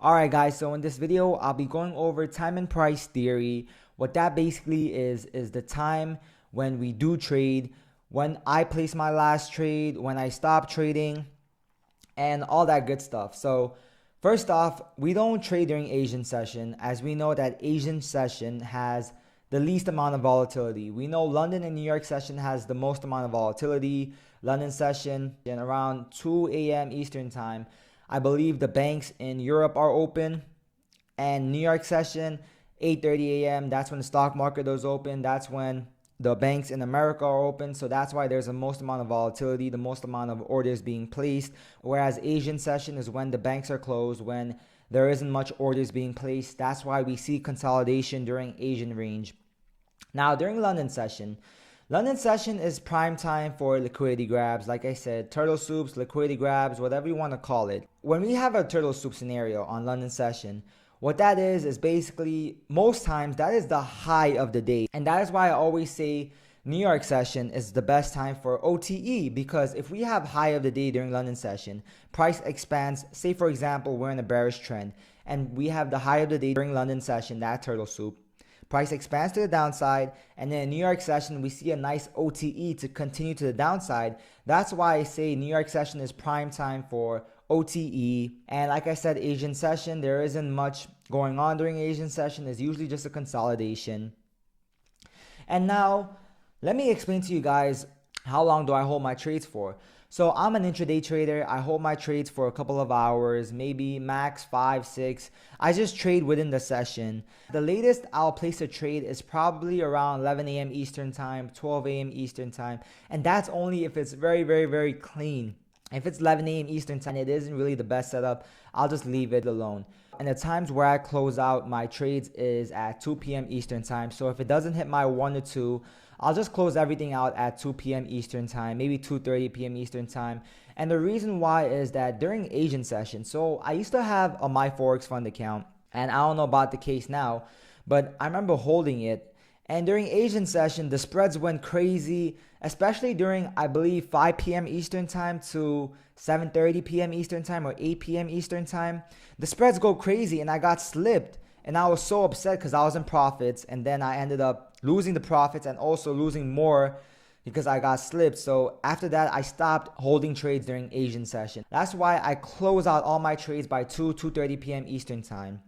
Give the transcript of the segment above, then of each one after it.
Alright guys, so in this video, I'll be going over time and price theory. What that basically is the time when we do trade, when I place my last trade, when I stop trading, and all that good stuff. So first off, we don't trade during Asian session, as we know that Asian session has the least amount of volatility. We know London and New York session has the most amount of volatility. London session and around 2 a.m. Eastern time. I believe the banks in Europe are open, and New York session 8:30 a.m. That's when the stock market is open. That's when the banks in America are open. So that's why there's the most amount of volatility, the most amount of orders being placed. Whereas Asian session is when the banks are closed, when there isn't much orders being placed. That's why we see consolidation during Asian range. Now during London session is prime time for liquidity grabs. Like I said, turtle soups, liquidity grabs, whatever you want to call it. When we have a turtle soup scenario on London session, what that is basically most times that is the high of the day. And that is why I always say New York session is the best time for OTE, because if we have high of the day during London session, price expands. Say for example, we're in a bearish trend and we have the high of the day during London session, that turtle soup. Price expands to the downside, and then in New York session, we see a nice OTE to continue to the downside. That's why I say New York session is prime time for OTE. And like I said, Asian session, there isn't much going on during Asian session. It's usually just a consolidation. And now, let me explain to you guys how long do I hold my trades for. So I'm an intraday trader. I hold my trades for a couple of hours, maybe max 5, 6. I just trade within the session. The latest I'll place a trade is probably around 11 a.m. Eastern time, 12 a.m. Eastern time. And that's only if it's very, very, very clean. If it's 11 a.m. Eastern time, it isn't really the best setup. I'll just leave it alone. And the times where I close out my trades is at 2 p.m. Eastern time. So if it doesn't hit my 1 to 2, I'll just close everything out at 2 p.m. Eastern time, maybe 2:30 p.m. Eastern time. And the reason why is that during Asian session, so I used to have a MyForex fund account, and I don't know about the case now, but I remember holding it. And during Asian session, the spreads went crazy, especially during, I believe, 5 p.m. Eastern time to 7:30 p.m. Eastern time or 8 p.m. Eastern time. The spreads go crazy, and I got slipped. And I was so upset because I was in profits, and then I ended up losing the profits and also losing more because I got slipped. So after that, I stopped holding trades during Asian session. That's why I close out all my trades by 2:30 p.m. Eastern time.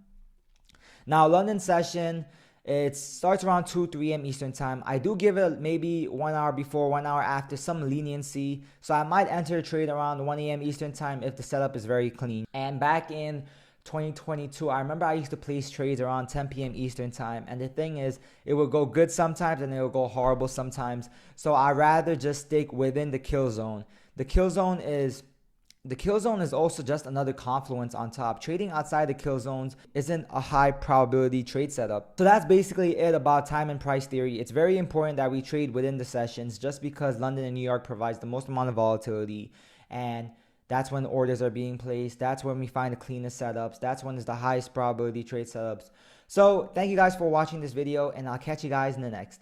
Now London session, it starts around 3 a.m. Eastern time. I do give it maybe 1 hour before, 1 hour after, some leniency. So I might enter a trade around 1 a.m. Eastern time if the setup is very clean. And back in 2022, I remember I used to place trades around 10 p.m. Eastern time, and the thing is, it will go good sometimes and it will go horrible sometimes. So I rather just stick within the kill zone. The kill zone is also just another confluence on top. Trading outside the kill zones isn't a high probability trade setup. So that's basically it about time and price theory. It's very important that we trade within the sessions just because London and New York provides the most amount of volatility, and that's when orders are being placed. That's when we find the cleanest setups. That's when it's the highest probability trade setups. So thank you guys for watching this video, and I'll catch you guys in the next.